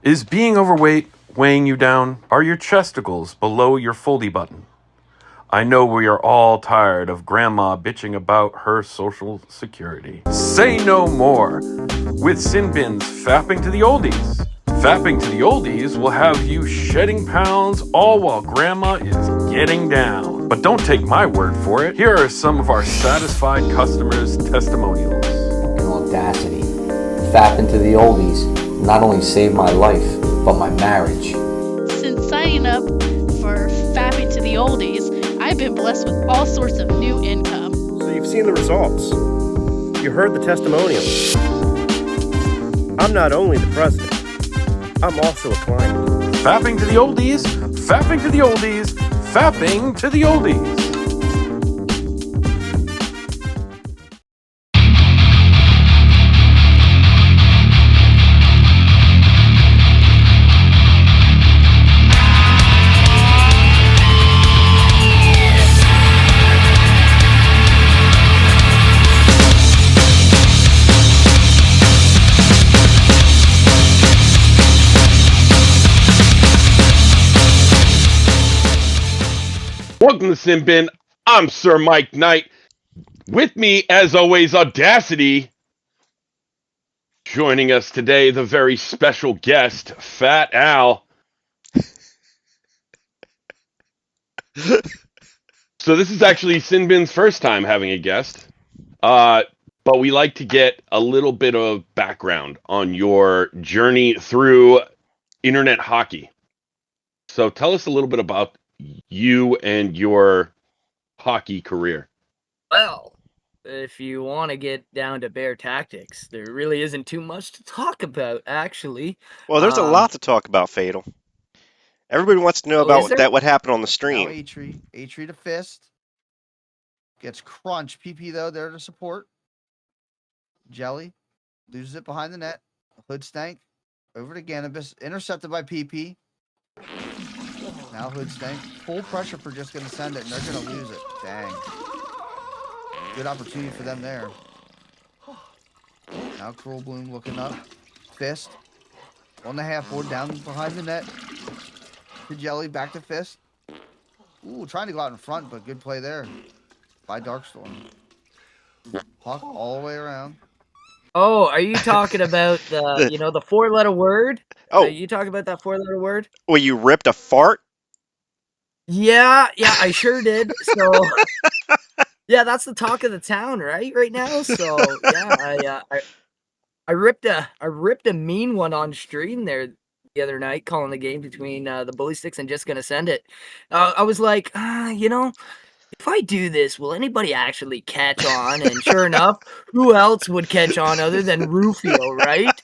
Is being overweight weighing you down? Are your chesticles below your foldy button? I know we are all tired of grandma bitching about her social security. Say no more with Sinbin's Fapping to the Oldies. Fapping to the Oldies will have you shedding pounds all while grandma is getting down. But don't take my word for it. Here are some of our satisfied customers' testimonials. An audacity. Fapping to the Oldies not only saved my life, but my marriage. Since signing up for Fapping to the Oldies, I've been blessed with all sorts of new income. So you've seen the results. You heard the testimonials. I'm not only the president, I'm also a client. Fapping to the Oldies, fapping to the Oldies, fapping to the Oldies. Welcome to Sinbin. I'm Sir Mike Knight. With me, as always, Audacity. Joining us today, the very special guest, Fat Al. So this is actually Sinbin's first time having a guest. But we like to get a little bit of background on your journey through internet hockey. So tell us a little bit about you and your hockey career. Well, if you want to get down to bare tactics, there really isn't too much to talk about, actually. Well, there's a lot to talk about, Fatal. Everybody wants to know about what happened on the stream. Now Atri to fist. Gets crunched. PP, though, there to support. Jelly. Loses it behind the net. Hood stank. Over to Ganabus. Intercepted by PP. Now Hood stank. Full pressure for just going to send it, and they're going to lose it. Dang. Good opportunity for them there. Now Cruel Bloom looking up. Fist. On the half board, down behind the net. To Jelly, back to Fist. Ooh, trying to go out in front, but good play there by Darkstorm. Hawk all the way around. Oh, are you talking about the four-letter word? Oh. Are you talking about that four-letter word? Well, you ripped a fart? Yeah, I sure did. So, yeah, that's the talk of the town, right now. So, yeah, I ripped a mean one on stream there the other night, calling the game between the Bully Sticks and Just Gonna Send It. I was like, if I do this, will anybody actually catch on? And sure enough, who else would catch on other than Rufio, right?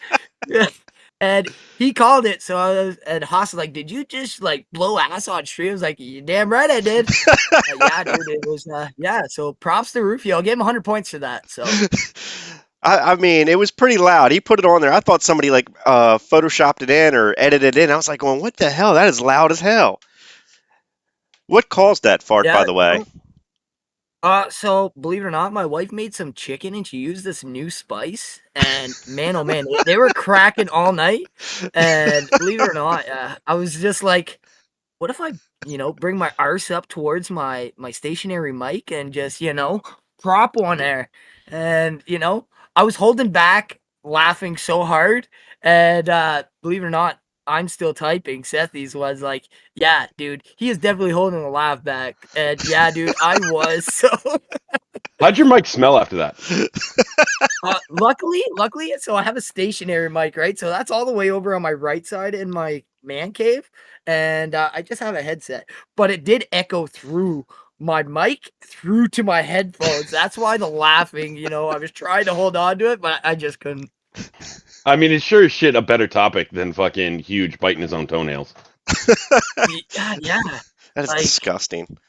And he called it. So and Haas was like, "Did you just blow ass on stream?" I was like, "You damn right I did." Yeah, dude, it was So props to Rufio. I'll give him 100 points for that. So. I mean, it was pretty loud. He put it on there. I thought somebody photoshopped it in or edited it in. I was like, going, what the hell? That is loud as hell. What caused that fart, by the way? So believe it or not, my wife made some chicken and she used this new spice. And man, oh man, they were cracking all night. And believe it or not, I was just like, what if I, bring my arse up towards my stationary mic and just, prop one there. And, I was holding back laughing so hard. And believe it or not, I'm still typing. Sethies was like, yeah, dude, he is definitely holding the laugh back. And yeah, dude, I was. So how'd your mic smell after that? Luckily, so I have a stationary mic, right? So that's all the way over on my right side in my man cave. And I just have a headset. But it did echo through my mic through to my headphones. That's why the laughing, I was trying to hold on to it, but I just couldn't. I mean, it's sure as shit a better topic than fucking Huge biting his own toenails. Yeah. That is disgusting.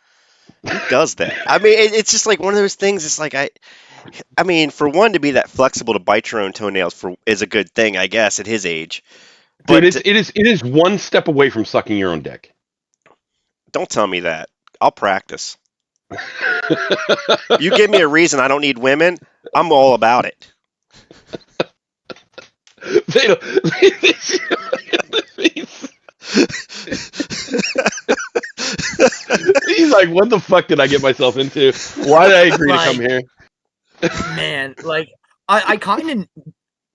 Who does that? I mean, it's just like one of those things. It's like I mean, for one to be that flexible to bite your own toenails is a good thing, I guess, at his age. But dude, it is one step away from sucking your own dick. Don't tell me that. I'll practice. You give me a reason I don't need women, I'm all about it. He's like, what the fuck did I get myself into? Why did I agree to come here? Man, like I kind of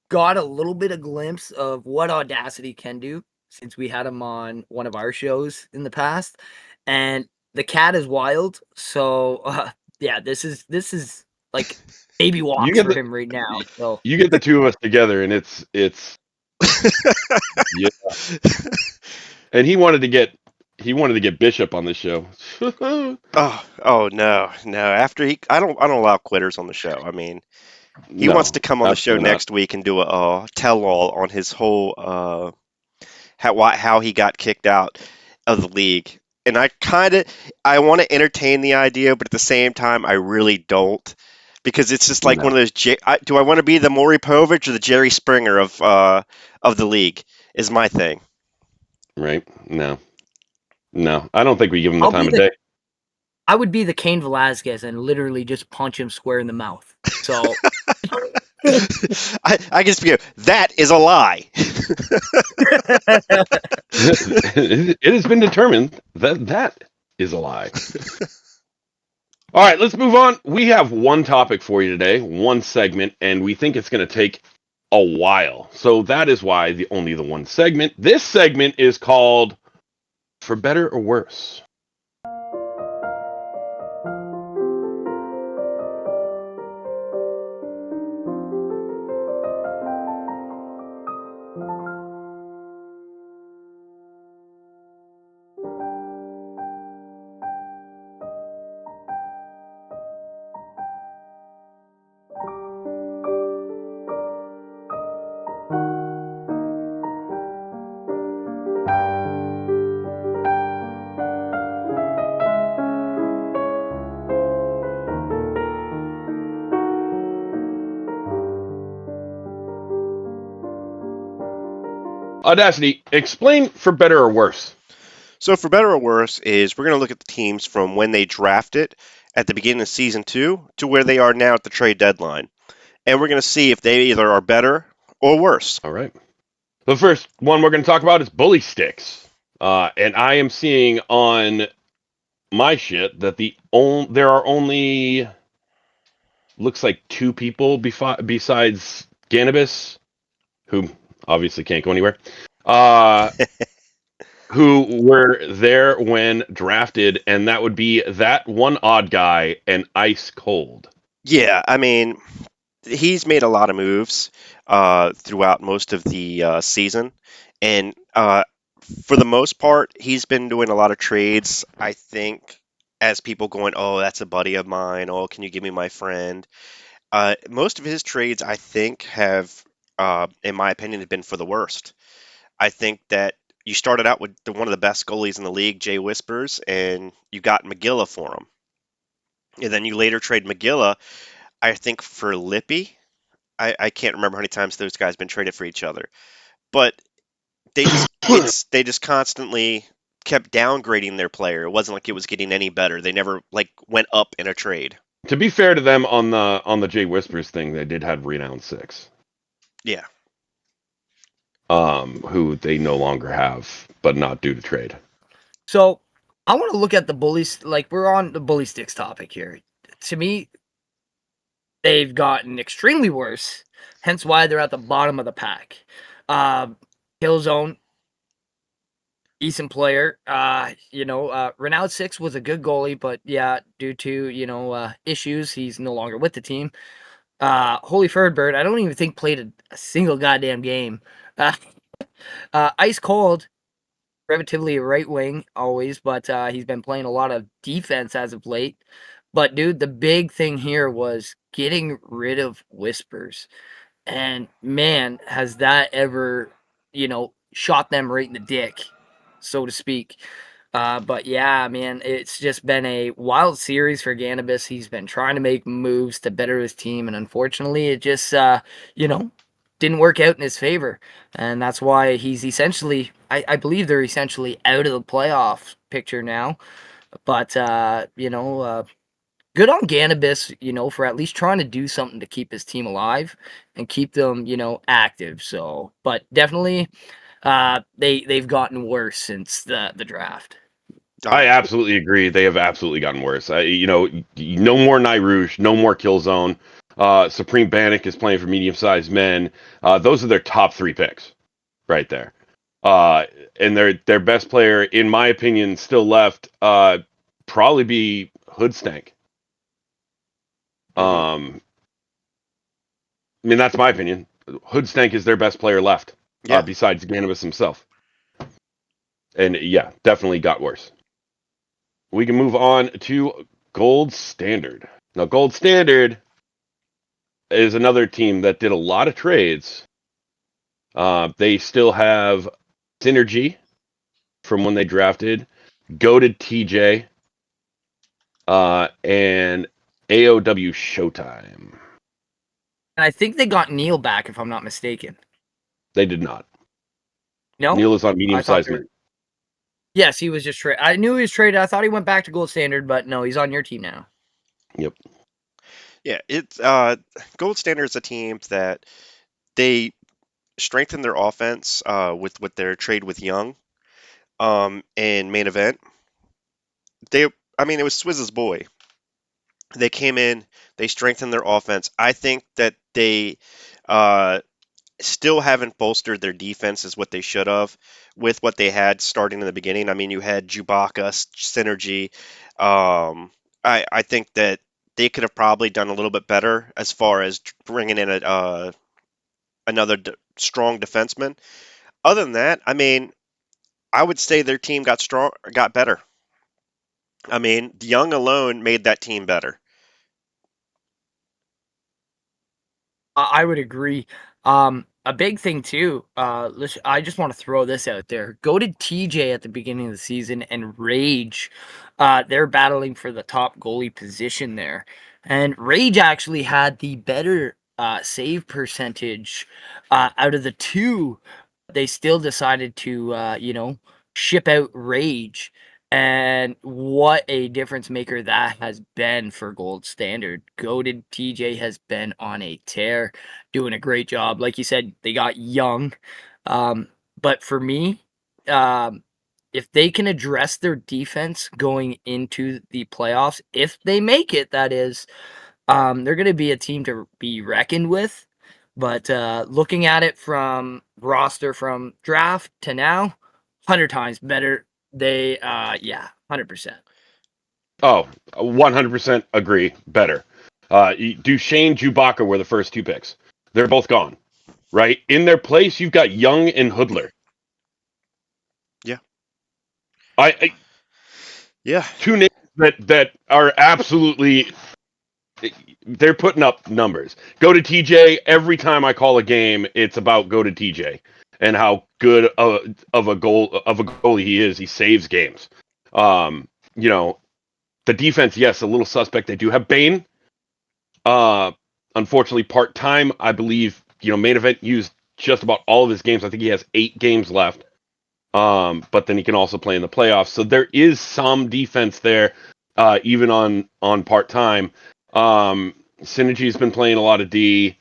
got a little bit of glimpse of what Audacity can do since we had him on one of our shows in the past, and the cat is wild. So yeah, this is like baby walks get for the- him right now. So You get the two of us together, and it's yeah. And he wanted to get Bishop on the show. Oh no. After I don't allow quitters on the show. I mean, he No, wants to come on the show absolutely not. next week and do a tell-all on his whole how he got kicked out of the league. And I want to entertain the idea, but at the same time, I really don't, because it's just like No. one of those. Do I want to be the Maury Povich or the Jerry Springer of the league? Is my thing. Right? No, I don't think we give him the time of day. I would be the Cain Velasquez and literally just punch him square in the mouth. So I guess that is a lie. It has been determined that is a lie. All right, let's move on. We have one topic for you today, one segment, and we think it's going to take a while. So that is why only the one segment. This segment is called For Better or Worse. Audacity, explain For Better or Worse. So for better or worse is we're going to look at the teams from when they drafted at the beginning of season 2 to where they are now at the trade deadline. And we're going to see if they either are better or worse. All right. The first one we're going to talk about is bully sticks. And I am seeing on my shit that there are only looks like 2 people besides Ganabis, who obviously can't go anywhere, who were there when drafted, and that would be that one odd guy and Ice Cold. Yeah, I mean, he's made a lot of moves throughout most of the season. And for the most part, he's been doing a lot of trades, I think, as people going, oh, that's a buddy of mine. Oh, can you give me my friend? Most of his trades, I think, have, in my opinion, have been for the worst. I think that you started out with one of the best goalies in the league, Jay Whispers, and you got McGilla for him. And then you later trade McGilla, I think, for Lippy. I can't remember how many times those guys been traded for each other, but they just constantly kept downgrading their player. It wasn't like it was getting any better. They never like went up in a trade. To be fair to them, on the Jay Whispers thing, they did have Renown 6. Yeah. Who they no longer have, but not due to trade. So I want to look at the bullies. Like, we're on the bully sticks topic here. To me, they've gotten extremely worse. Hence why they're at the bottom of the pack. Killzone, decent player. Renowned 6 was a good goalie, but yeah, due to issues, he's no longer with the team. Holy Ferdbird, I don't even think played a single goddamn game. Ice Cold, relatively a right wing always, but he's been playing a lot of defense as of late. But dude, the big thing here was getting rid of Whispers. And man, has that ever, shot them right in the dick, so to speak. But yeah, man, it's just been a wild series for Ganabis. He's been trying to make moves to better his team, and unfortunately, it just, didn't work out in his favor. And that's why he's essentially, I believe they're essentially out of the playoff picture now. But, good on Ganabis, for at least trying to do something to keep his team alive and keep them, active. So, but definitely, they've gotten worse since the draft. I absolutely agree. They have absolutely gotten worse. No more Night Rouge, no more Killzone. Supreme Bannock is playing for medium-sized men. Those are their top 3 picks right there. And their best player, in my opinion, still left. Probably be Hoodstank. I mean, that's my opinion. Hoodstank is their best player left, Yeah. besides Ganibus himself. And yeah, definitely got worse. We can move on to Gold Standard. Now, Gold Standard is another team that did a lot of trades. They still have Synergy from when they drafted, Goated TJ, and AOW Showtime. And I think they got Neil back, if I'm not mistaken. They did not. No, Neil is on I thought medium-sized they were- men. Yes, he was just traded. I knew he was traded. I thought he went back to Gold Standard, but no, he's on your team now. Yep. Yeah, it's Gold Standard is a team that they strengthened their offense with their trade with Young in main event. I mean, it was Swizz's boy. They came in, they strengthened their offense. I think that they uh, still haven't bolstered their defense as what they should have with what they had starting in the beginning. I mean, you had Chewbacca, Synergy. I think that they could have probably done a little bit better as far as bringing in another strong defenseman. Other than that, I mean, I would say their team got better. I mean, Young alone made that team better. I would agree. A big thing too. I just want to throw this out there. Go to TJ at the beginning of the season and Rage. They're battling for the top goalie position there, and Rage actually had the better save percentage out of the two. They still decided to, ship out Rage. And what a difference maker that has been for Gold Standard. Goated TJ has been on a tear, doing a great job. Like you said, they got Young. But for me, if they can address their defense going into the playoffs, if they make it, that is, they're going to be a team to be reckoned with. But looking at it from roster from draft to now, 100 times better. They, 100%. Oh, 100% agree. Better. Duchesne, Chewbacca were the first 2 picks. They're both gone. Right? In their place, you've got Young and Hoodler. Yeah. I Yeah. 2 names that are absolutely, they're putting up numbers. Go to TJ. Every time I call a game, it's about go to TJ and how good of a goalie he is. He saves games. You know, the defense, yes, a little suspect. They do have Bane. Unfortunately, part time. I believe main event used just about all of his games. I think he has 8 games left. But then he can also play in the playoffs. So there is some defense there, even on part time. Synergy's been playing a lot of D,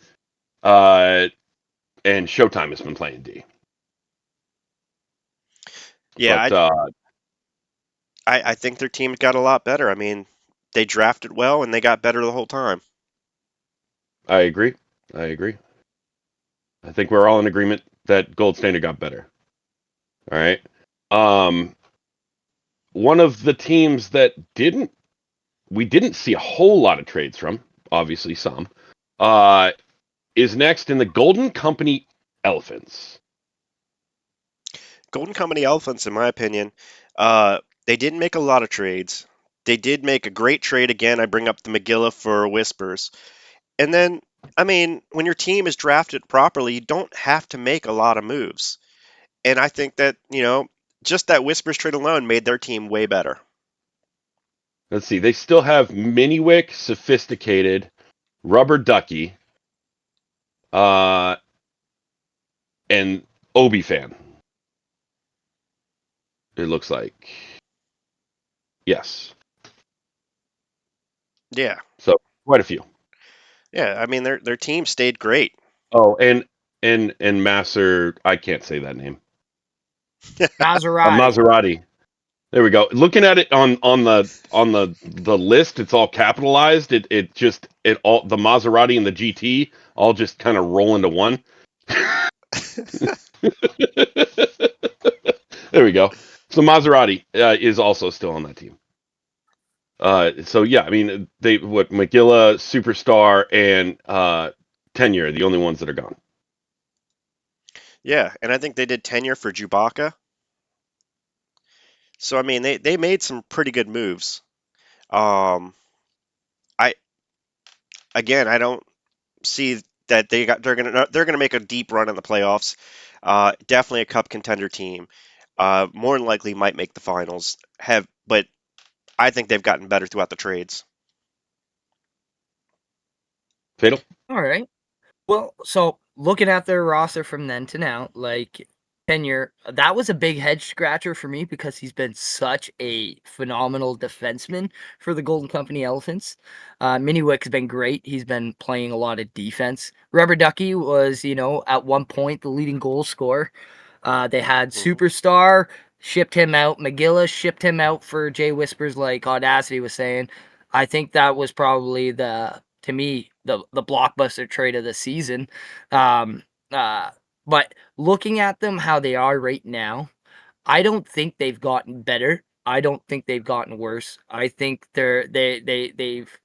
and Showtime has been playing D. Yeah, But I think their team got a lot better. I mean, they drafted well and they got better the whole time. I agree. I think we're all in agreement that Gold Standard got better. All right. One of the teams that we didn't see a whole lot of trades from, obviously some, is next in the Golden Company Elephants. Golden Company Elephants, in my opinion, they didn't make a lot of trades. They did make a great trade again. I bring up the McGilla for Whispers. And then, I mean, when your team is drafted properly, you don't have to make a lot of moves. And I think that, just that Whispers trade alone made their team way better. Let's see. They still have Miniwick, Sophisticated, Rubber Ducky, and Obi Fan. It looks like. Yes. Yeah. So quite a few. Yeah, I mean their team stayed great. Oh, and Masser, I can't say that name. Maserati. Maserati. There we go. Looking at it on the list, it's all capitalized. It all the Maserati and the GT all just kind of roll into one. There we go. So Maserati is also still on that team. So yeah, I mean McGilla, Superstar, and Tenure, the only ones that are gone. Yeah, and I think they did tenure for Chewbacca. So I mean, they made some pretty good moves. Um, I I don't see that they're gonna make a deep run in the playoffs. Definitely a cup contender team. More than likely might make the finals. But I think they've gotten better throughout the trades. Fatal. All right. Well, so looking at their roster from then to now, like Tenure, that was a big head scratcher for me because he's been such a phenomenal defenseman for the Golden Company Elephants. Miniwick has been great. He's been playing a lot of defense. Rubber Ducky was, at one point the leading goal scorer. They had Mhm. Superstar, shipped him out. McGilla shipped him out for Jay Whispers, like Audacity was saying. I think that was probably to me, the blockbuster trade of the season. Um, but looking at them how they are right now, I don't think they've gotten better. I don't think they've gotten worse. I think they've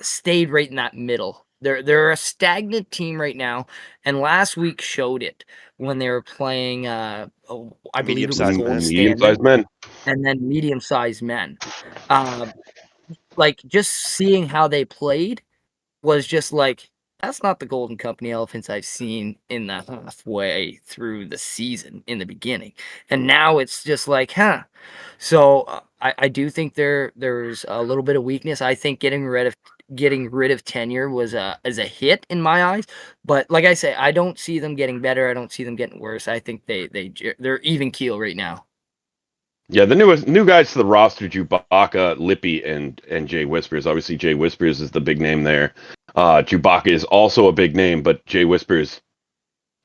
stayed right in that middle. They're a stagnant team right now, and last week showed it when they were playing. I believe it was Medium-sized Gold men. Standard Medium-sized men. and then medium-sized men. Um, like just seeing how they played was just like, that's not the Golden Company Elephants I've seen in the halfway through the season in the beginning. And now it's just like, huh. So I do think there's a little bit of weakness. I think getting rid of Tenure was a hit in my eyes. But like I say, I don't see them getting better. I don't see them getting worse. I think they're even keel right now. Yeah, the new guys to the roster: Chewbacca, Lippy, and Jay Whispers. Obviously, Jay Whispers is the big name there. Chewbacca is also a big name, but Jay Whispers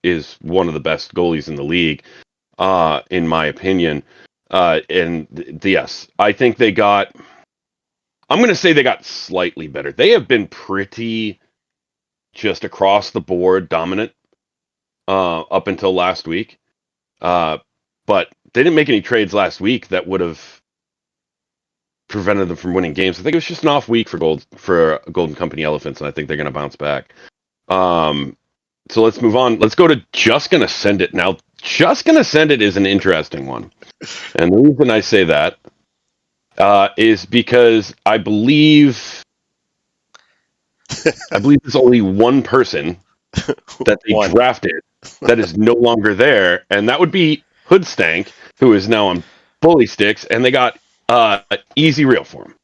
is one of the best goalies in the league, in my opinion. Yes, I think they got. I'm going to say they got slightly better. They have been pretty just across the board dominant up until last week. But they didn't make any trades last week that would have prevented them from winning games. I think it was just an off week for Golden Company Elephants, and I think they're going to bounce back. So let's move on. Let's go to Just Gonna Send It now. Just Gonna Send It is an interesting one, and the reason I say that is because I believe there's only one person that they One. drafted that is no longer there, and that would be Hoodstank, who is now on Bully Sticks, and they got Easy Real for him.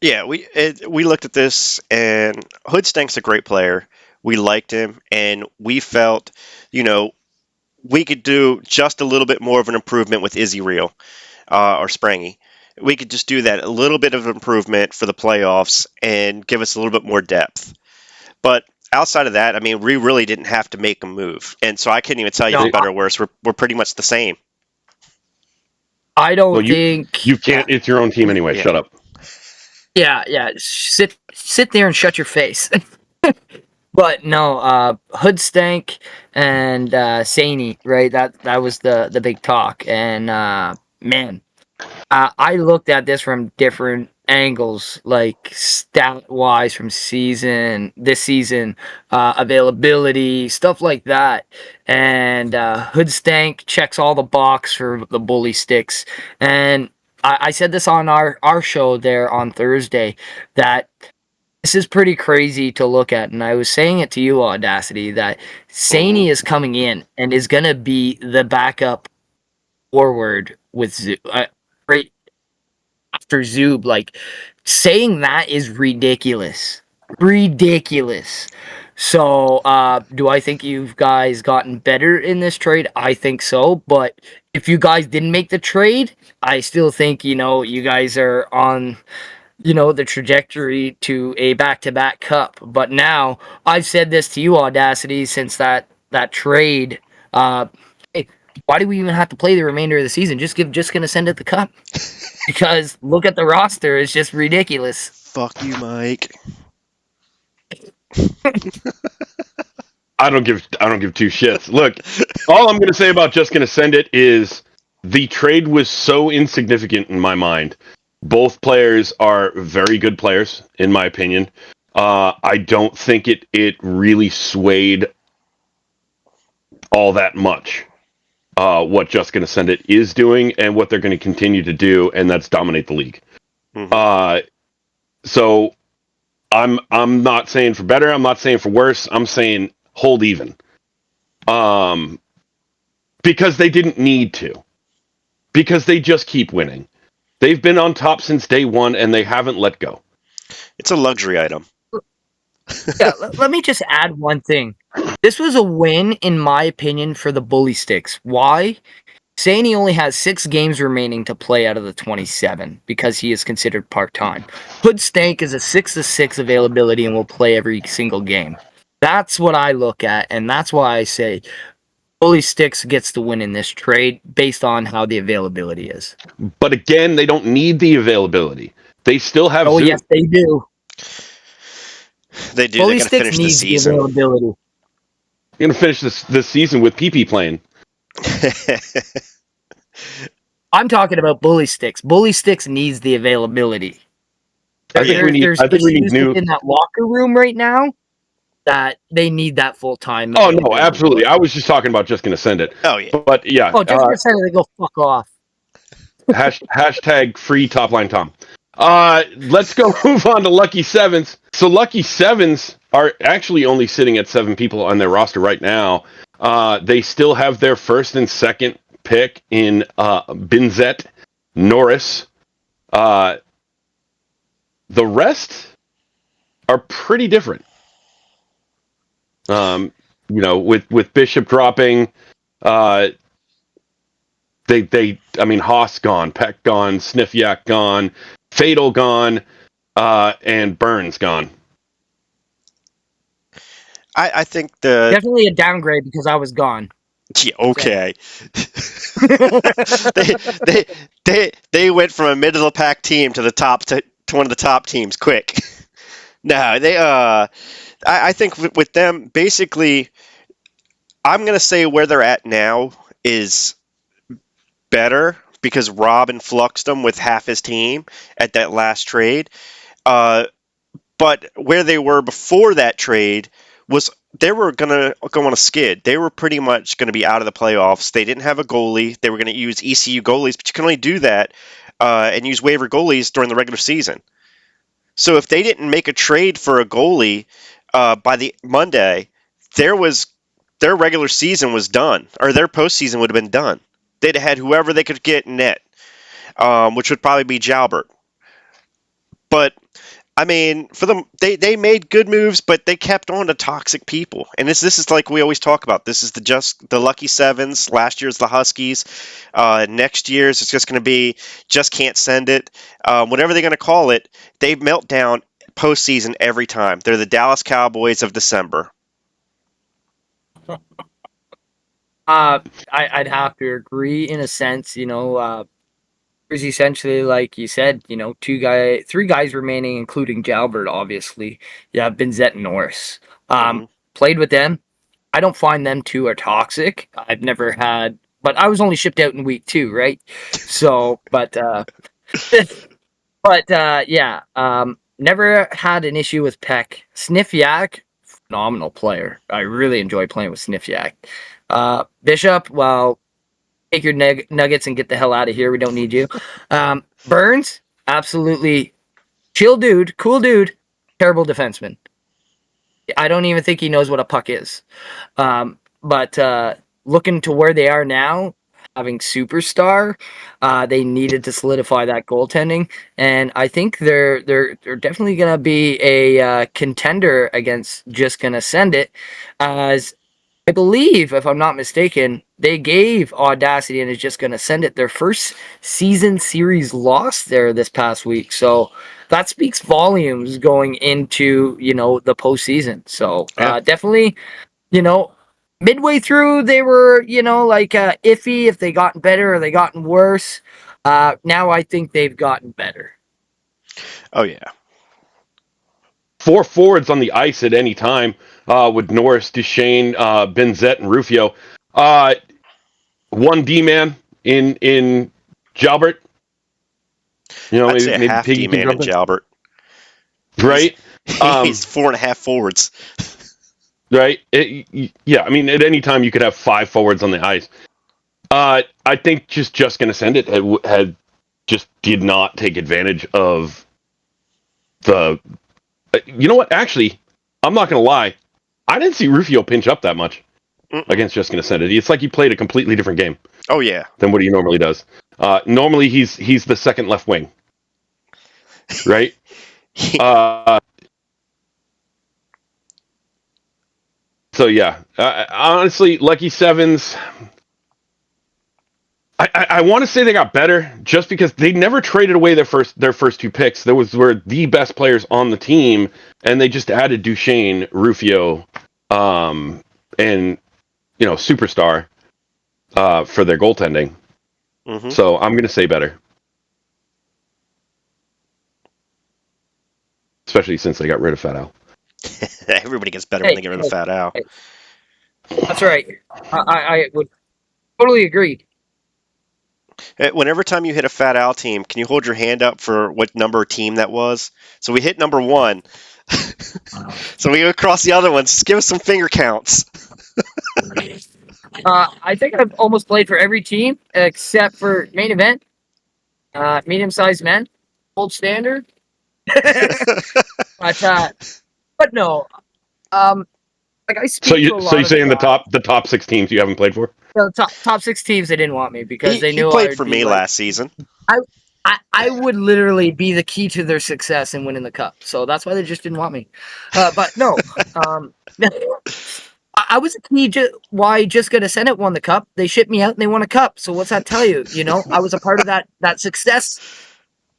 Yeah, we looked at this, and Hoodstank's a great player. We liked him, and we felt, you know, we could do just a little bit more of an improvement with Izzy Real or Sprangy. We could just do that a little bit of improvement for the playoffs and give us a little bit more depth. But outside of that, I mean, we really didn't have to make a move, and so I couldn't even tell you No, if better or worse. We're pretty much the same. I don't Well, think you can't. It's your own team anyway. Yeah. Shut up. Yeah. Sit there and shut your face. But no, Hoodstank and Saney, right? That was the big talk. And man, I looked at this from different angles, like stat wise from this season, availability, stuff like that. And Hoodstank checks all the box for the bully sticks. And I said this on our show there on Thursday that this is pretty crazy to look at, and I was saying it to you, Audacity, that hmm Saney is coming in and is gonna be the backup forward with right after Zub. Like saying that is ridiculous, ridiculous. So, do I think you guys gotten better in this trade? I think so, but if you guys didn't make the trade, I still think you guys are on the trajectory to a back-to-back cup. But now I've said this to you, Audacity, since that trade. Uh, hey, why do we even have to play the remainder of the season? Just gonna send it the cup. Because look at the roster, it's just ridiculous. Fuck you, Mike. I don't give two shits. Look, all I'm going to say about Just Gonna Send It is the trade was so insignificant in my mind. Both players are very good players, in my opinion. I don't think it really swayed all that much. What Just Gonna Send It is doing and what they're going to continue to do, and that's dominate the league. Mhm. So I'm not saying for better. I'm not saying for worse. I'm saying hold even. Because they didn't need to. Because they just keep winning. They've been on top since day one, and they haven't let go. It's a luxury item. Yeah, let me just add one thing. This was a win, in my opinion, for the Bully Sticks. Why? Saney only has 6 games remaining to play out of the 27 because he is considered part-time. Hood Stank is a 6-6 availability and will play every single game. That's what I look at, and that's why I say Bully Sticks gets the win in this trade based on how the availability is. But again, they don't need the availability. They still have Oh, Zoom. yes, they do. They do. Bully They got to Sticks finish the needs the season. availability. You're going to finish this season with PP playing. I'm talking about Bully Sticks. Bully Sticks needs the availability. I think we need. There's I think we need issues new. within that locker room right now that they need that full-time Oh no, availability. absolutely. I was just talking about Just Gonna Send It. Oh yeah. But yeah. Oh, just gonna say they go fuck off. Hashtag free top line Tom. Let's go move on to Lucky Sevens. So Lucky Sevens are actually only sitting at 7 people on their roster right now. They still have their first and second pick in Binzet Norris. The rest are pretty different. With Bishop dropping, I mean, Haas gone, Peck gone, Sniffyak gone, Fatal gone, and Burns gone. I think the Definitely a downgrade because I was gone. yeah, okay. they went from a middle of the pack team to the top to one of the top teams quick. No, they I think with them basically I'm gonna say where they're at now is better because Rob influxed them with half his team at that last trade. But where they were before that trade was they were going to go on a skid. They were pretty much going to be out of the playoffs. They didn't have a goalie. They were going to use ECU goalies, but you can only do that and use waiver goalies during the regular season. So if they didn't make a trade for a goalie by the Monday, their regular season was done, or their postseason would have been done. They'd have had whoever they could get net, which would probably be Jalbert. But I mean, for them, they made good moves, but they kept on to toxic people. And this is like we always talk about. This is the Lucky Sevens. Last year's the Huskies. Next year's it's just going to be just can't send it. Whatever they're going to call it, they melt down postseason every time. They're the Dallas Cowboys of December. I'd have to agree in a sense. There's essentially, like you said, 3 guys remaining, including Jalbert, obviously. Yeah, Binzet and Norris. Played with them. I don't find them two are toxic. I've never had, but I was only shipped out in week 2, right? So, but yeah, never had an issue with Peck. Sniffyak, phenomenal player. I really enjoy playing with Sniffyak. Bishop, well, take your nuggets and get the hell out of here. We don't need you. Burns, absolutely chill dude, cool dude, terrible defenseman. I don't even think he knows what a puck is. But looking to where they are now, having superstar, they needed to solidify that goaltending, and I think they're definitely gonna be a contender against Just Gonna Send It, as I believe, if I'm not mistaken, they gave Audacity and is Just Gonna Send It their first season series loss there this past week. So that speaks volumes going into the postseason. So Yeah. definitely, you know, midway through, they were, like iffy if they gotten better or they gotten worse. Now I think they've gotten better. Oh yeah. 4 forwards on the ice at any time with Norris, Duchesne, Benzette, and Rufio. One D man in Jalbert. I'd say a Maybe half Piggy D can man in jump in. Jalbert. Right? He's 4.5 forwards. Right? Yeah, I mean, at any time you could have 5 forwards on the ice. I think just gonna send it had just did not take advantage of the. You know what? Actually, I'm not gonna lie. I didn't see Rufio pinch up that much against just gonna send it. It's like he played a completely different game Oh yeah. than what he normally does. Normally he's the second left wing, right? So yeah, honestly, Lucky Sevens. I want to say they got better just because they never traded away their first 2 picks. Those were the best players on the team, and they just added Duchesne, Rufio, and Superstar for their goaltending. Mm-hmm. So I'm going to say better, especially since they got rid of Fat Al. Everybody gets better when they get rid of Fat Al. That's right. I would totally agree. Whenever time you hit a Fat Al team, can you hold your hand up for what number team that was? So we hit number 1. So we go across the other ones. Just give us some finger counts. I think I've almost played for every team except for main event, medium-sized men, old standard. But no, like I speak to a lot So you of the saying guys. the top 6 teams you haven't played for? The top 6 teams, they didn't want me because they He knew I played would for be me like, last season. I would literally be the key to their success in winning the cup. So that's why they just didn't want me. But no, I was the key why Just Gonna Send It won the cup. They shipped me out and they won a cup. So what's that tell you? I was a part of that success,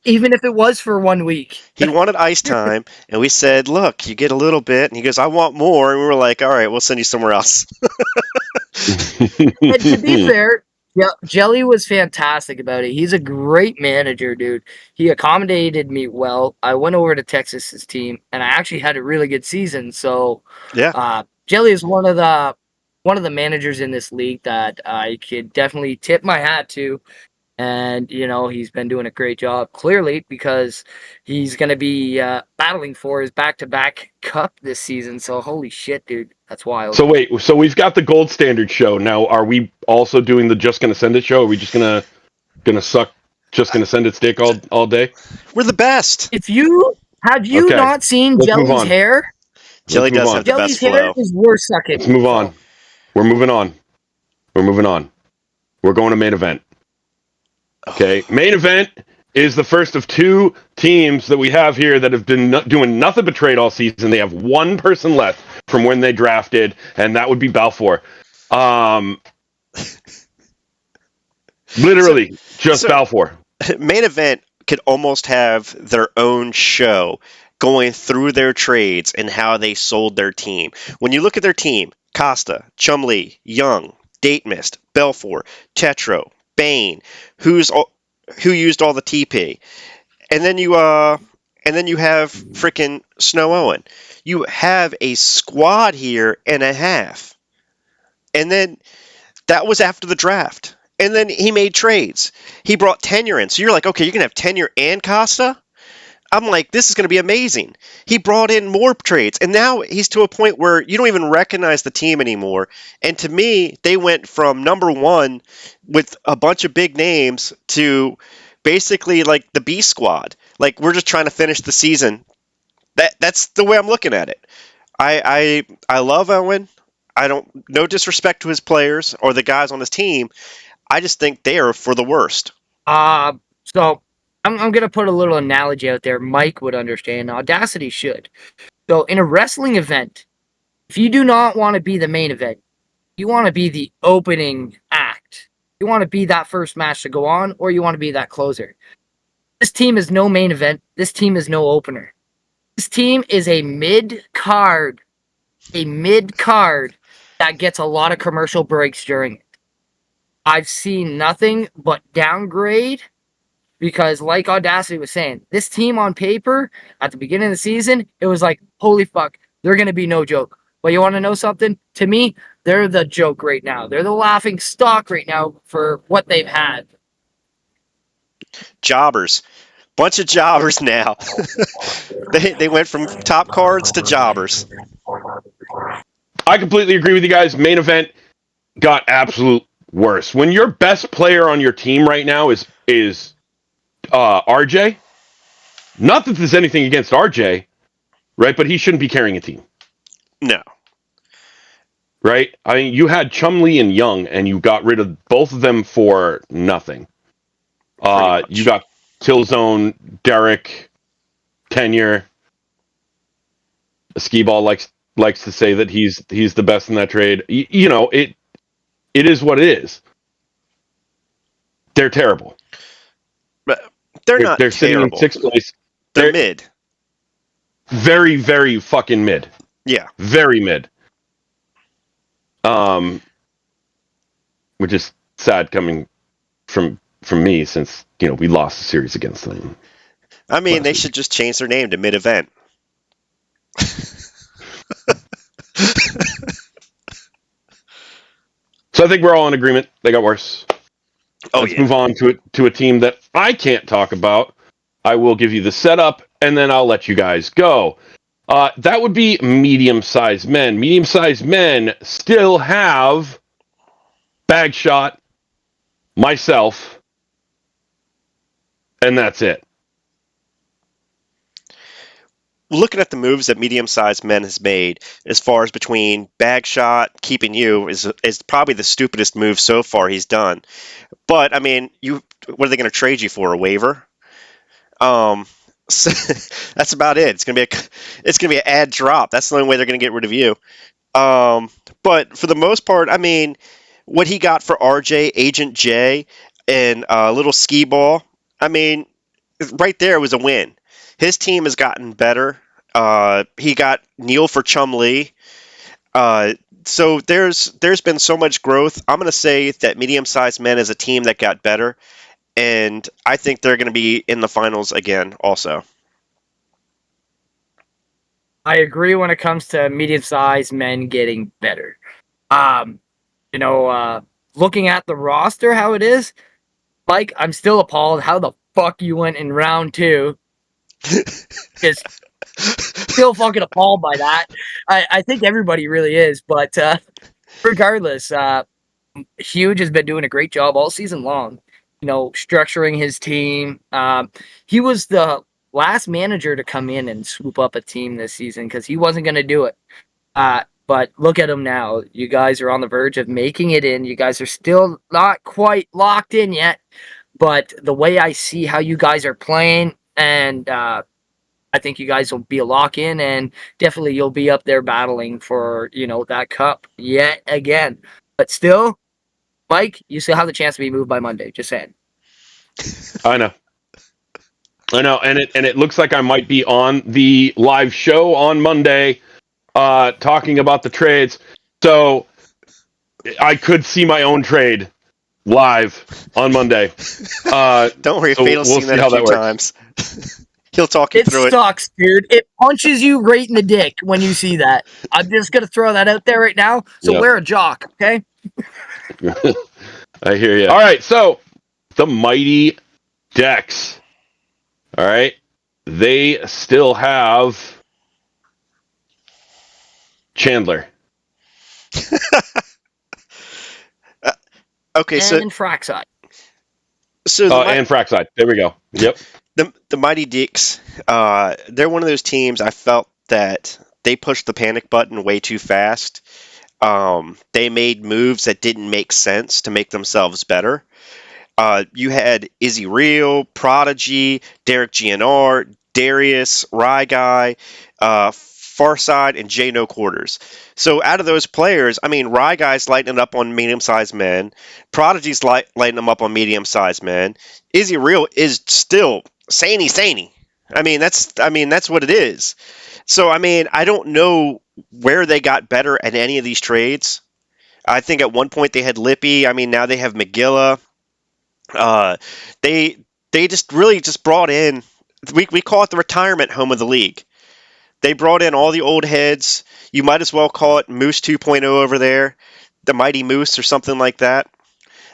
even if it was for 1 week. He wanted ice time, and we said, "Look, you get a little bit," and he goes, "I want more," and we were like, "All right, we'll send you somewhere else." And to be fair, yeah, Jelly was fantastic about it. He's a great manager, dude. He accommodated me well. I went over to Texas's team, and I actually had a really good season. So, Yeah. Jelly is one of the managers in this league that I could definitely tip my hat to. And he's been doing a great job, clearly, because he's going to be battling for his back-to-back cup this season. So holy shit, dude, that's wild. So wait, so we've got the gold standard show. Now are we also doing the Just Gonna Send It show? Are we just gonna suck Just Gonna Send It stick all day? We're the best. If you Okay, not seen let's move Jelly's on. hair, Jelly Let's move does on. have the Jelly's best hair flow. is worth sucking. Let's move on. We're moving on. We're moving on. We're going to main event. Okay, main event is the first of 2 teams that we have here that have been doing nothing but trade all season. They have 1 person left from when they drafted, and that would be Balfour. Literally, just Balfour. Main event could almost have their own show going through their trades and how they sold their team. When you look at their team, Costa, Chumlee, Young, Datemist, Belfour, Tetro, Bain, who used all the TP, and then you have freaking Snow Owen. You have a squad here and a half, and then that was after the draft. And then he made trades. He brought Tenure in. So you're like, okay, you're going to have Tenure and Costa? I'm like, this is going to be amazing. He brought in more trades. And now he's to a point where you don't even recognize the team anymore. And to me, they went from number 1 with a bunch of big names to basically like the B squad. Like, we're just trying to finish the season. That's the way I'm looking at it. I love Owen. No disrespect to his players or the guys on his team. I just think they are for the worst. So I'm going to put a little analogy out there. Mike would understand. Audacity should. So in a wrestling event, if you do not want to be the main event, you want to be the opening act. You want to be that first match to go on, or you want to be that closer. This team is no main event. This team is no opener. This team is a mid-card that gets a lot of commercial breaks during it. I've seen nothing but downgrade because, like Audacity was saying, this team on paper at the beginning of the season, it was like, holy fuck, they're going to be no joke. But you want to know something? To me, they're the joke right now. They're the laughing stock right now for what they've had. Jobbers. Bunch of jobbers now. They went from top cards to jobbers. I completely agree with you guys. Main event got absolute worse. When your best player on your team right now is RJ, not that there's anything against RJ, right? But he shouldn't be carrying a team, No. right? I mean, you had Chumlee and Young, and you got rid of both of them for nothing. You got Killzone, Derek, Tenure. Skee Ball likes to say that he's the best in that trade. You know, it is what it is. They're terrible. But they're not They're sitting in terrible. 6th place. They're mid. Very, very fucking mid. Yeah. Very mid. Which is sad coming from me, since we lost the series against them. I mean, they should just change their name to Mid Event. So I think we're all in agreement. They got worse. Let's move on to a team that I can't talk about. I will give you the setup, and then I'll let you guys go. That would be medium-sized men. Medium-sized men still have Bagshot, myself, and that's it. Looking at the moves that medium-sized men has made, as far as between Bagshot, keeping you, is probably the stupidest move so far he's done. But I mean, what are they going to trade you for? A waiver? So that's about it. It's gonna be an ad drop. That's the only way they're gonna get rid of you. But for the most part, I mean, what he got for RJ, Agent J, and little Skee Ball, I mean, right there was a win. His team has gotten better. He got Neil for Chumlee. So there's been so much growth. I'm going to say that medium-sized men is a team that got better, and I think they're going to be in the finals again also. I agree when it comes to medium-sized men getting better. Looking at the roster, how it is, Mike, I'm still appalled how the fuck you went in round 2. Just still fucking appalled by that. I think everybody really is, but regardless, Huge has been doing a great job all season long, structuring his team. He was the last manager to come in and swoop up a team this season because he wasn't going to do it. But look at him now. You guys are on the verge of making it in. You guys are still not quite locked in yet. But the way I see how you guys are playing, and I think you guys will be a lock-in, and definitely you'll be up there battling for, that cup yet again. But still, Mike, you still have the chance to be moved by Monday. Just saying. I know, and it looks like I might be on the live show on Monday, talking about the trades. So I could see my own trade live on Monday. Don't worry, Fade's seen that a few times. He'll talk you through it. It sucks, dude. It punches you right in the dick when you see that. I'm just going to throw that out there right now. So wear a jock, okay? I hear you. All right, so the Mighty Ducks. All right. They still have Chandler. Okay, and Fraxide. And Fraxide. There we go. Yep. The Mighty Ducks, they're one of those teams I felt that they pushed the panic button way too fast. They made moves that didn't make sense to make themselves better. You had Izzy Real, Prodigy, Derek GNR, Darius, Rye Guy, Farside, and Jay No Quarters. So out of those players, I mean, Rye Guy's lighting up on medium-sized men. Prodigy's lighting them up on medium-sized men. Izzy Real is still samey. I mean, that's what it is. So, I mean, I don't know where they got better at any of these trades. I think at one point they had Lippy. I mean, now they have McGilla. Uh, they they just really just brought in. We call it the retirement home of the league. They brought in all the old heads. You might as well call it Moose 2.0 over there, the Mighty Moose or something like that.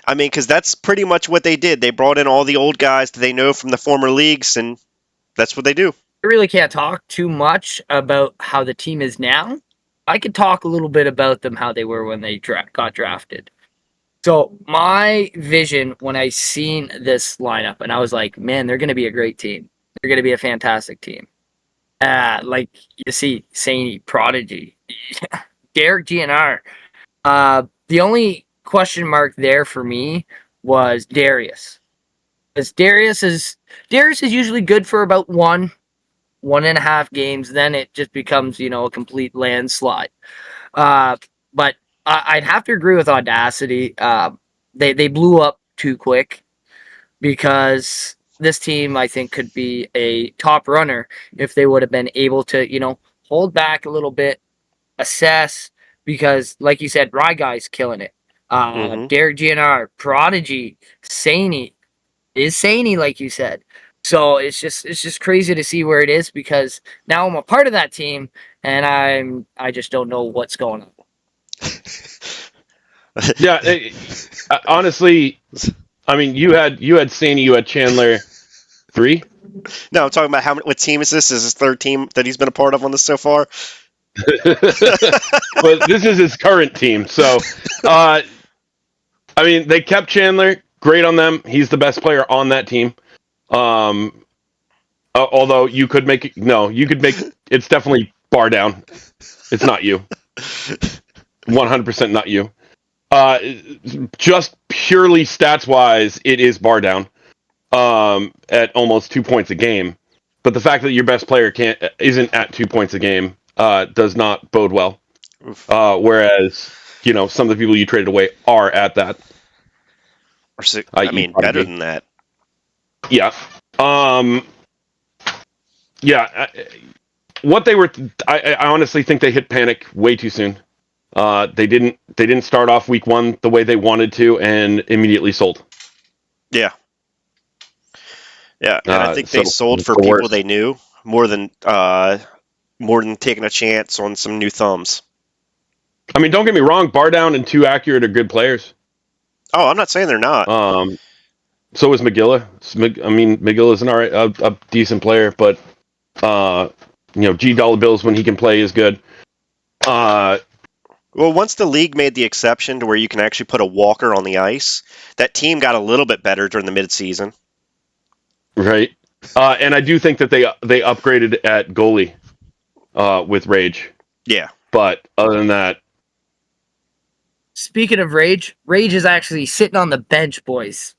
I mean, because that's pretty much what they did. They brought in all the old guys that they know from the former leagues, and that's what they do. I really can't talk too much about how the team is now. I could talk a little bit about them, how they were when they got drafted. So my vision when I seen this lineup, and I was like, man, they're going to be a great team. They're going to be a fantastic team. Like you see, Saney, Prodigy, Derek GNR. The only question mark there for me was Darius. Because Darius is usually good for about 1.5 games. Then it just becomes, a complete landslide. But I'd have to agree with Audacity. They blew up too quick because this team, I think, could be a top runner if they would have been able to, hold back a little bit, assess, because, like you said, Rye Guy's killing it. Derek GNR, Prodigy, Saney, is Saney, like you said. So it's just crazy to see where it is because now I'm a part of that team and I just don't know what's going on. Yeah, honestly, I mean, you had Saney, you had Chandler, 3. No, I'm talking about what team is this? Is his third team that he's been a part of on this so far? But this is his current team, so I mean, they kept Chandler. Great on them. He's the best player on that team. Although you could make it's definitely bar down. It's not you. 100% not you. Just purely stats wise, it is bar down. At almost 2 points a game. But the fact that your best player isn't at 2 points a game does not bode well. Whereas, some of the people you traded away are at that. I mean, better than that. Yeah. Yeah. What they were, I honestly think they hit panic way too soon. They didn't start off week 1 the way they wanted to, and immediately sold. Yeah. Yeah, and I think they sold for people they knew more than taking a chance on some new thumbs. I mean, don't get me wrong. Bar down and 2 accurate are good players. Oh, I'm not saying they're not. So is McGilla. I mean, McGilla's an a decent player, but G dollar bills when he can play is good. Well, once the league made the exception to where you can actually put a walker on the ice, that team got a little bit better during the midseason. Right. And I do think that they upgraded at goalie with Rage. Yeah. But other than that. Speaking of Rage is actually sitting on the bench, boys.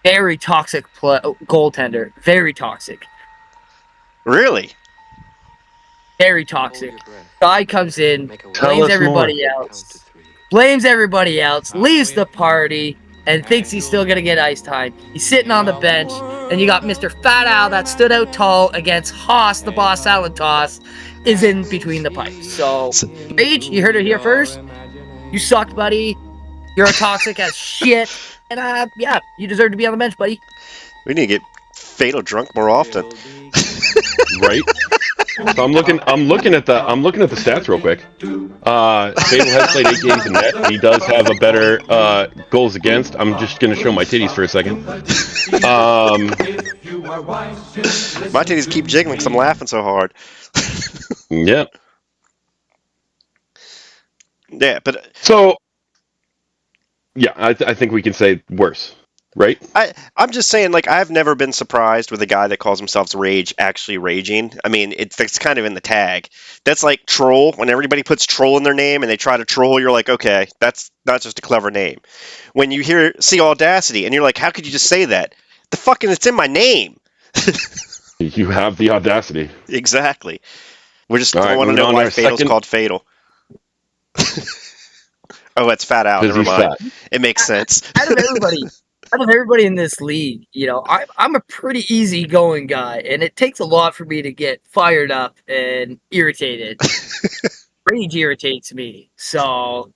Very toxic goaltender. Very toxic. Really? Very toxic. Guy comes in, blames everybody else, leaves the party, and thinks he's still going to get ice time. He's sitting on the bench, and you got Mr. Fat Al that stood out tall against Haas, the boss Allen Toss, is in between the pipes. So, Rage, you heard it here first. You sucked, buddy. You're a toxic as shit. And, yeah, you deserve to be on the bench, buddy. We need to get Fatal drunk more often. Right? So I'm looking at the stats real quick. Fatal has played 8 games in net. He does have a better goals against. I'm just gonna show my titties for a second. My titties keep jiggling because I'm laughing so hard. Yeah. Yeah, but so yeah, I think we can say worse. Right? I'm just saying, like, I've never been surprised with a guy that calls himself Rage actually raging. I mean, it's kind of in the tag. That's like troll. When everybody puts troll in their name and they try to troll, you're like, okay, that's not just a clever name. When you see Audacity and you're like, how could you just say that? The fucking, it's in my name. You have the audacity. Exactly. We're just I want to know why Fatal's called Fatal. Oh, it's Fat Al. Never mind. Fat. It makes sense. Out of everybody in this league, I'm a pretty easygoing guy, and it takes a lot for me to get fired up and irritated. Rage irritates me, so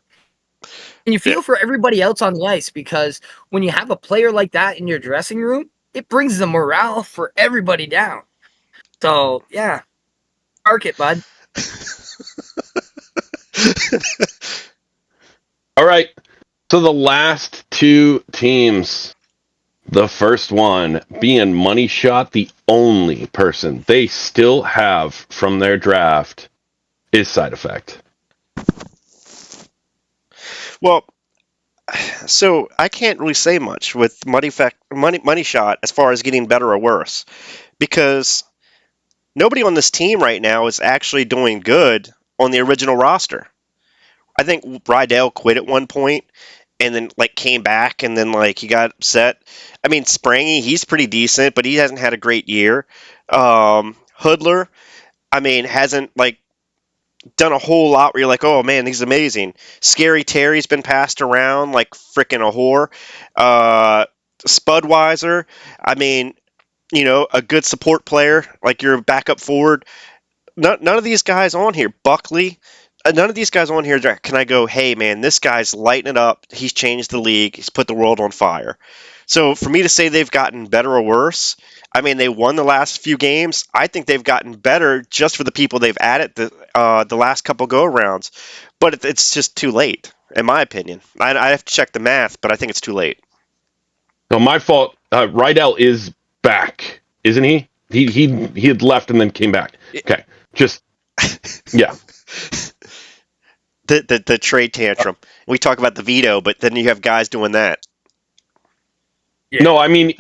And you feel for everybody else on the ice, because when you have a player like that in your dressing room, it brings the morale for everybody down. So, yeah, park it, bud. All right. So the last two teams, the first one being Money Shot, the only person they still have from their draft is Side Effect. Well, so I can't really say much with money shot as far as getting better or worse, because nobody on this team right now is actually doing good on the original roster. I think Rydell quit at one point and then like came back and then like he got upset. I mean, Sprangy, he's pretty decent, but he hasn't had a great year. Hoodler, I mean, hasn't like done a whole lot where you're like, oh man, he's amazing. Scary Terry's been passed around like freaking a whore. Spudweiser, I mean, a good support player, like your backup forward. None of these guys on here, Buckley, none of these guys on here can I go, hey man, this guy's lighting it up. He's changed the league. He's put the world on fire. So for me to say they've gotten better or worse, I mean they won the last few games. I think they've gotten better just for the people they've added the last couple go rounds. But it's just too late, in my opinion. I have to check the math, but I think it's too late. No, my fault. Rydell is back, isn't he? He had left and then came back. Okay, just yeah. The trade tantrum. We talk about the veto, but then you have guys doing that. Yeah. No, I mean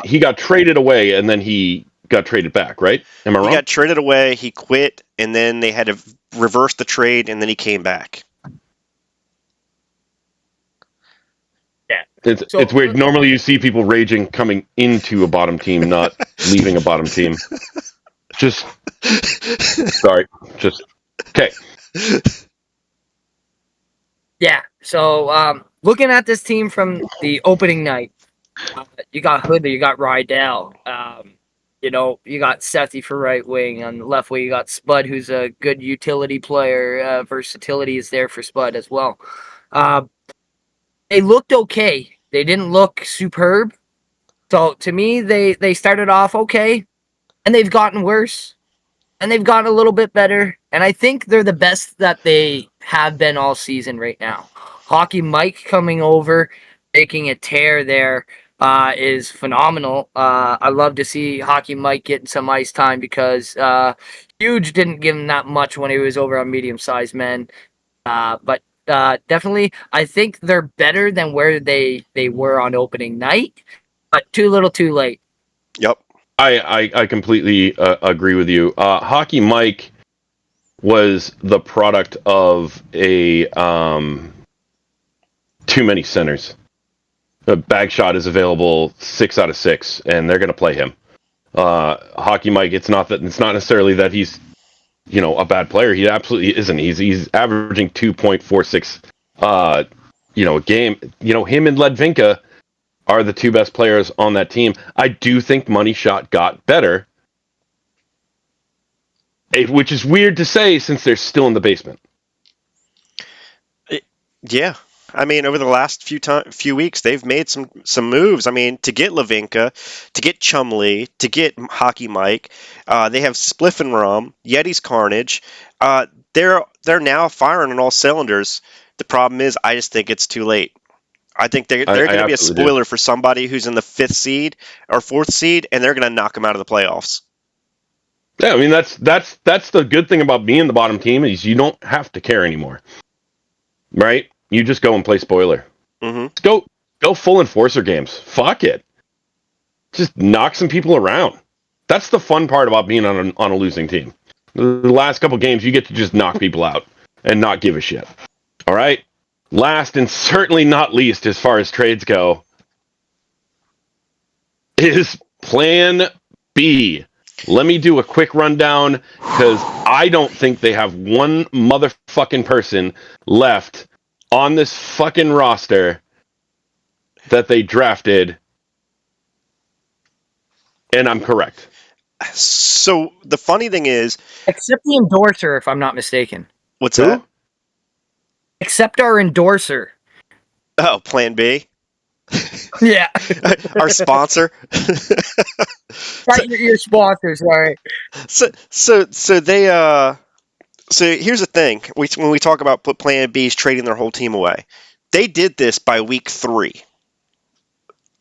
he got traded away and then he got traded back, right? Am I wrong? He got traded away, he quit, and then they had to reverse the trade, and then he came back. Yeah. It's weird. Normally you see people raging coming into a bottom team, not leaving a bottom team. Just sorry. Just okay. Yeah. So, looking at this team from the opening night, you got Hoodley, you got Rydell, you got Sethi for right wing. On the left wing, you got Spud, who's a good utility player. Versatility is there for Spud as well. They looked okay. They didn't look superb. So to me, they started off okay, and they've gotten worse, and they've gotten a little bit better. And I think they're the best that they have been all season right now. Hockey Mike coming over, making a tear there, is phenomenal. I love to see Hockey Mike getting some ice time, because Huge didn't give him that much when he was over on medium sized men. But definitely, I think they're better than where they were on opening night, but too little, too late. Yep. I completely agree with you. Hockey Mike was the product of a too many centers. The bag shot is available 6 out of 6, and they're going to play him. Hockey Mike, it's not necessarily that he's a bad player. He absolutely isn't. He's averaging 2.46 a game. Him and Ledvinka are the two best players on that team. I do think Money Shot got better, which is weird to say since they're still in the basement. Yeah. I mean, over the last few weeks, they've made some moves. I mean, to get Lavinka, to get Chumley, to get Hockey Mike, they have Spliff and Rum, Yeti's Carnage. They're now firing on all cylinders. The problem is, I just think it's too late. I think they're going to be a spoiler for somebody who's in the 5th seed or 4th seed, and they're going to knock them out of the playoffs. Yeah, I mean that's the good thing about being the bottom team is you don't have to care anymore, right? You just go and play spoiler. Mm-hmm. Go full enforcer games. Fuck it. Just knock some people around. That's the fun part about being on a losing team. The last couple games, you get to just knock people out and not give a shit. All right? Last and certainly not least as far as trades go is Plan B. Let me do a quick rundown because I don't think they have one motherfucking person left on this fucking roster that they drafted, and I'm correct. So the funny thing is, except the endorser, if I'm not mistaken. What's that? Except our endorser. Oh, Plan B, Yeah. our sponsor. Not your sponsor, sorry. So they so here's the thing. When we talk about Plan B's trading their whole team away, they did this by week 3.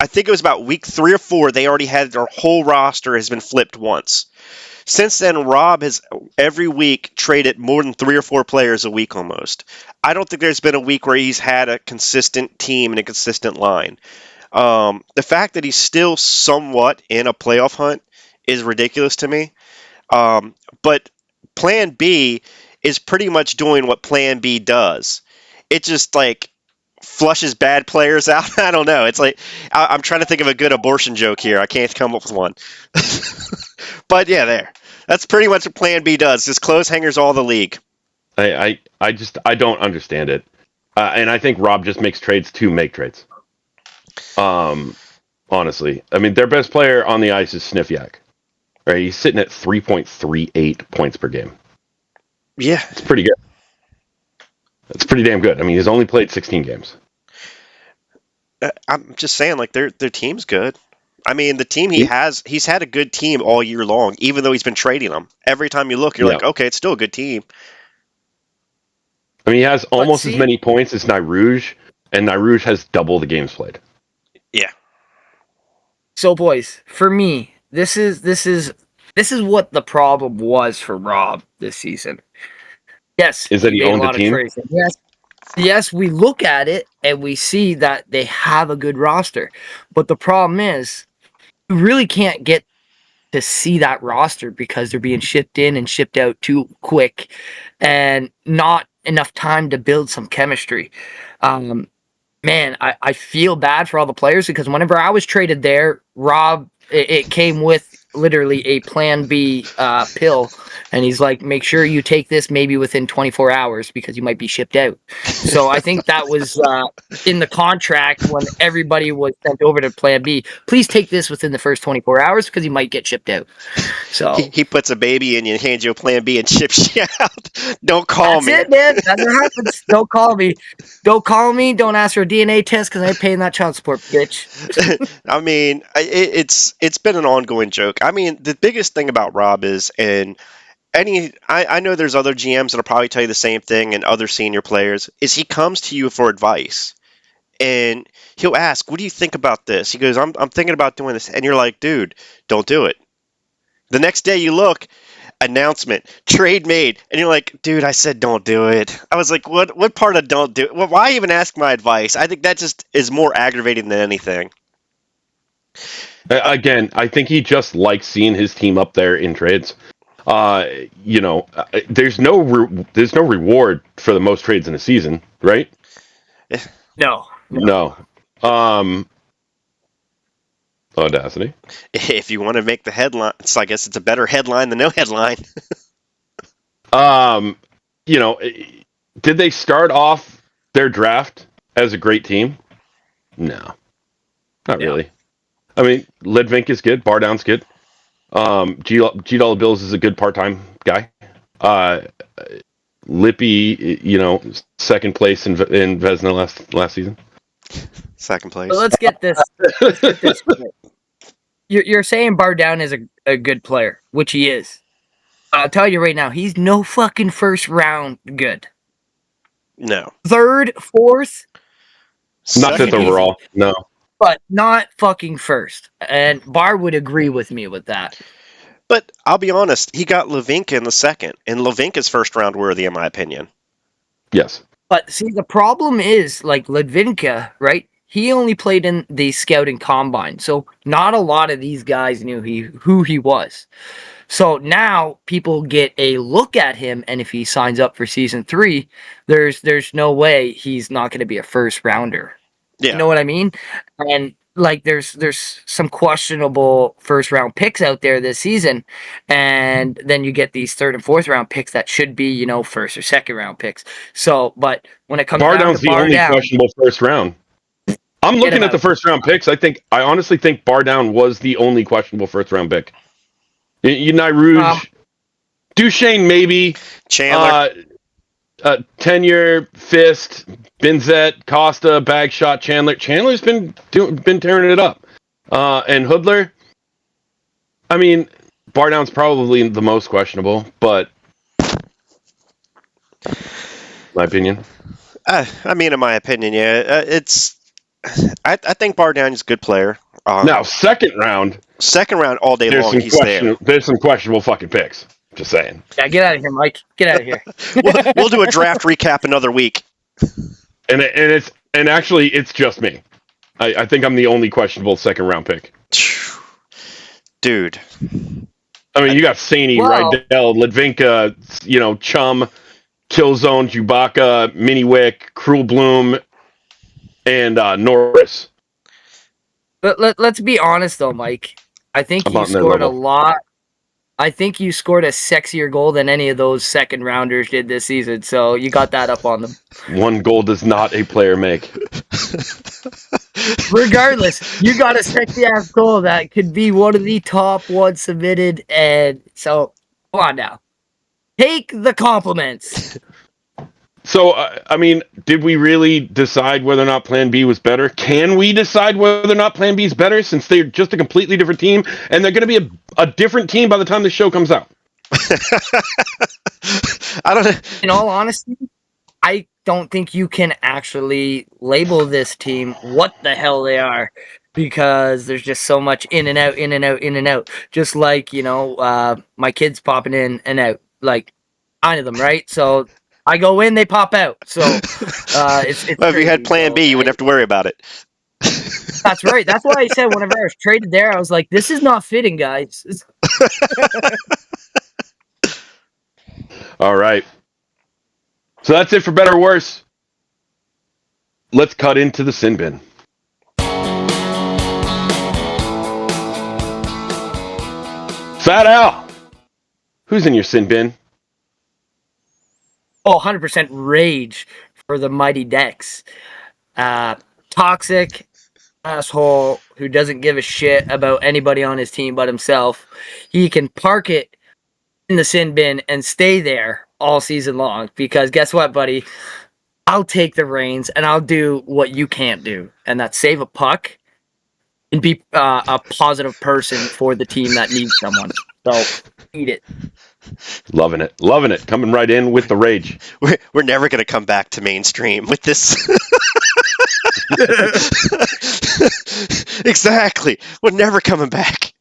I think it was about week 3 or 4. They already had their whole roster has been flipped once. Since then, Rob has every week traded more than 3 or 4 players a week almost. I don't think there's been a week where he's had a consistent team and a consistent line. The fact that he's still somewhat in a playoff hunt is ridiculous to me. But Plan B is pretty much doing what Plan B does. It just like flushes bad players out. I don't know. It's like I'm trying to think of a good abortion joke here. I can't come up with one. But yeah, there. That's pretty much what Plan B does. Just clothes hangers all the league. I don't understand it, and I think Rob just makes trades to make trades. Honestly, I mean their best player on the ice is Sniffyak. Right, he's sitting at 3.38 points per game. Yeah, it's pretty good. It's pretty damn good. I mean, he's only played 16 games. I'm just saying, like their team's good. I mean, the team he's had a good team all year long, even though he's been trading them. Every time you look, you're like, okay, it's still a good team. I mean, he has almost as many points as Nyrouge, and Nyrouge has double the games played. Yeah. So, boys, for me, this is what the problem was for Rob this season. Yes, is that he owned a team? Trades. Yes, we look at it and we see that they have a good roster, but the problem is you really can't get to see that roster because they're being shipped in and shipped out too quick, and not enough time to build some chemistry. Man, I feel bad for all the players because whenever I was traded there, Rob, it came with literally a Plan B pill, and he's like, make sure you take this maybe within 24 hours because you might be shipped out. So I think that was in the contract when everybody was sent over to Plan B. Please take this within the first 24 hours because you might get shipped out. So he puts a baby in you and hands you a Plan B and ships you out. Don't call me. That's it, man. That's what happens. Don't call me. Don't call me. Don't ask for a DNA test because I ain't paying that child support, bitch. I mean, it's been an ongoing joke. I mean, the biggest thing about Rob is, and I know there's other GMs that'll probably tell you the same thing, and other senior players, is he comes to you for advice. And he'll ask, what do you think about this? He goes, I'm thinking about doing this. And you're like, dude, don't do it. The next day you look, announcement, trade made. And you're like, dude, I said don't do it. I was like, what part of don't do it? Well, why even ask my advice? I think that just is more aggravating than anything. Again, I think he just likes seeing his team up there in trades. There's no reward for the most trades in a season, right? No. Audacity. If you want to make the headline, I guess it's a better headline than no headline. Did they start off their draft as a great team? No, not really. I mean, Ledvink is good. Bardown's good. G Dollar Bills is a good part-time guy. Lippy, second place in Vezina last season. Second place. But let's get this. You're saying Bardown is a good player, which he is. I'll tell you right now, he's no fucking first round good. No. Third, fourth. Not fifth overall. No. But not fucking first. And Bar would agree with me with that. But I'll be honest, he got Levinka in the second, and Levinka's first round worthy, in my opinion. Yes. But see, the problem is, like Ledvinka, right? He only played in the scouting combine, so not a lot of these guys knew who he was. So now people get a look at him, and if he signs up for season 3, there's no way he's not going to be a first rounder. Yeah. You know what I mean? And like there's some questionable first round picks out there this season, and then you get these third and fourth round picks that should be, first or second round picks. So, but when it comes down to the only questionable first round. I'm looking at the first round picks. I honestly think Bardown was the only questionable first round pick. Nyrouge, Duchesne maybe. Chandler. Tenure, Fist, Benzet, Costa, Bagshot, Chandler. Chandler's been tearing it up. And Hoodler. I mean, Bardown's probably the most questionable, but my opinion. I mean, in my opinion, yeah, I think Bardown is a good player. Now, second round, Second round all day long, he's there. There's some questionable fucking picks. Just saying. Yeah, get out of here, Mike. Get out of here. We'll do a draft recap another week. And actually, it's just me. I think I'm the only questionable second round pick. Dude. I mean, you got Saney, Rydell, Ledvinka, Chum, Killzone, Chewbacca, Miniwick, Cruel Bloom, and Norris. But let's be honest, though, Mike. I think you scored a lot. I think you scored a sexier goal than any of those second rounders did this season. So you got that up on them. One goal does not a player make. Regardless, you got a sexy ass goal that could be one of the top ones submitted. And so, come on now. Take the compliments. So, I mean, did we really decide whether or not Plan B was better? Can we decide whether or not Plan B is better since they're just a completely different team and they're going to be a different team by the time the show comes out? I don't know. In all honesty, I don't think you can actually label this team what the hell they are because there's just so much in and out, in and out, in and out. Just like, my kids popping in and out, like 9 of them, right? So I go in, they pop out. So it's well, if you had Plan B, you wouldn't have to worry about it. That's right. That's why I said whenever I was traded there, I was like, this is not fitting, guys. All right. So that's it for better or worse. Let's cut into the sin bin. Fat Al, who's in your sin bin? Oh, 100% rage for the Mighty Dex. Toxic asshole who doesn't give a shit about anybody on his team but himself. He can park it in the sin bin and stay there all season long because guess what, buddy? I'll take the reins and I'll do what you can't do, and that's save a puck and be a positive person for the team that needs someone. So eat it. Loving it. Coming right in with the rage. We're never going to come back to mainstream with this. Exactly. We're never coming back.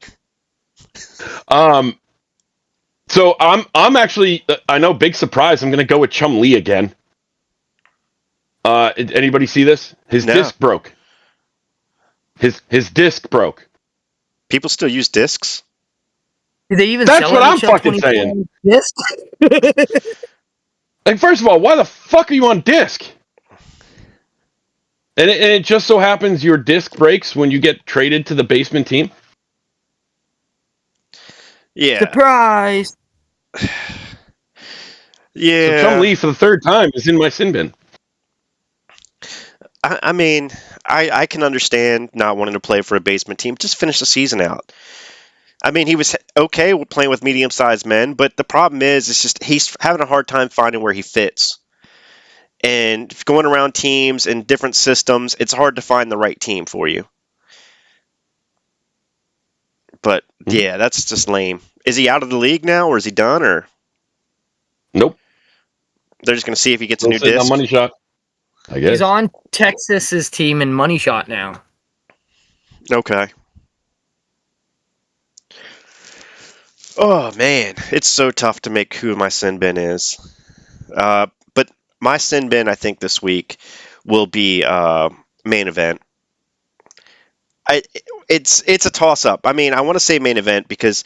So I'm actually, I know, big surprise. I'm going to go with Chum Lee again. Anybody see this? His disc broke. His disc broke. People still use discs? Do they even That's sell what I'm NHL fucking saying. Disc? Like, first of all, why the fuck are you on disc? And it just so happens your disc breaks when you get traded to the basement team? Yeah. Surprise! Yeah. So Chum Lee, for the third time, is in my sin bin. I mean, I can understand not wanting to play for a basement team. Just finish the season out. I mean, he was okay with playing with medium-sized men, but the problem is, it's just he's having a hard time finding where he fits. And going around teams and different systems, it's hard to find the right team for you. But, yeah, that's just lame. Is he out of the league now, or is he done, or? Nope. They're just going to see if he gets a new disc? Money shot, I guess. He's on Texas's team in Money Shot now. Okay. Oh, man. It's so tough to make who my sin bin is. But my sin bin, I think, this week will be main event. It's a toss-up. I mean, I want to say main event because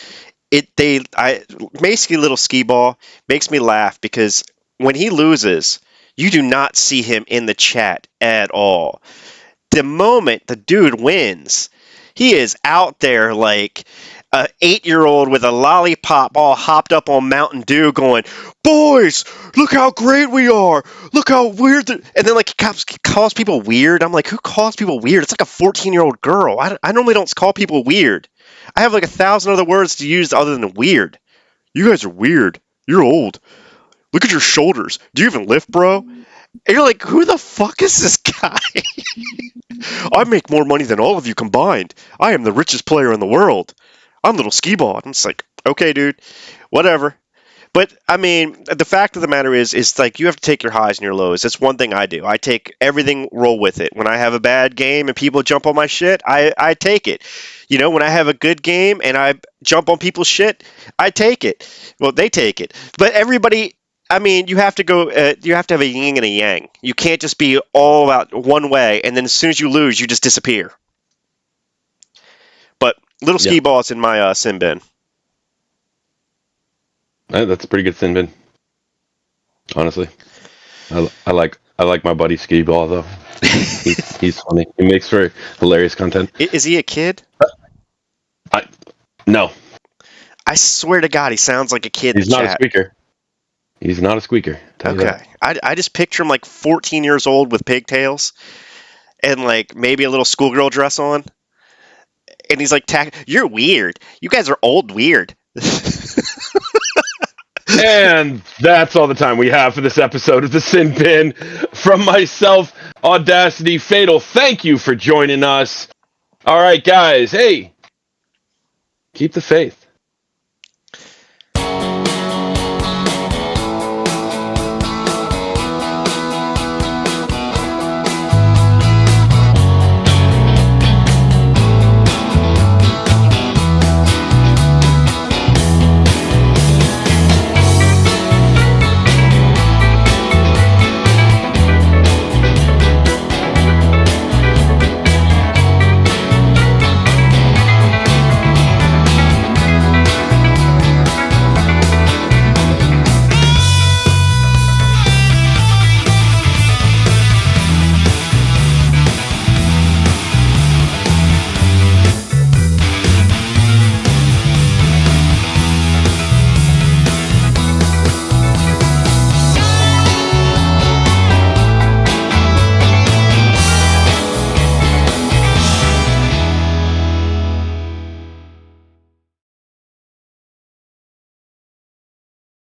basically little skee ball makes me laugh because when he loses, you do not see him in the chat at all. The moment the dude wins, he is out there like an 8-year-old with a lollipop all hopped up on Mountain Dew going, boys, look how great we are. Look how weird. And then like he calls people weird. I'm like, who calls people weird? It's like a 14-year-old girl. I normally don't call people weird. I have like 1,000 other words to use other than weird. You guys are weird. You're old. Look at your shoulders. Do you even lift, bro? And you're like, who the fuck is this guy? I make more money than all of you combined. I am the richest player in the world. I'm little skee ball. And it's like, okay, dude, whatever. But I mean, the fact of the matter is like you have to take your highs and your lows. That's one thing I do. I take everything, roll with it. When I have a bad game and people jump on my shit, I take it. You know, when I have a good game and I jump on people's shit, I take it. Well, they take it. But everybody, I mean, you have to go. You have to have a yin and a yang. You can't just be all about one way, and then as soon as you lose, you just disappear. But little skee ball's in my sin bin. That's a pretty good sin bin. Honestly, I like my buddy Ski Ball though. He's funny. He makes for hilarious content. Is he a kid? No. I swear to God, he sounds like a kid. He's in the not chat. a squeaker. He's not a squeaker. Okay. I just picture him like 14 years old with pigtails and like maybe a little schoolgirl dress on. And he's like, you're weird. You guys are old weird. And that's all the time we have for this episode of the Sin Bin. From myself, Audacity, Fatal, thank you for joining us. All right, guys. Hey, keep the faith.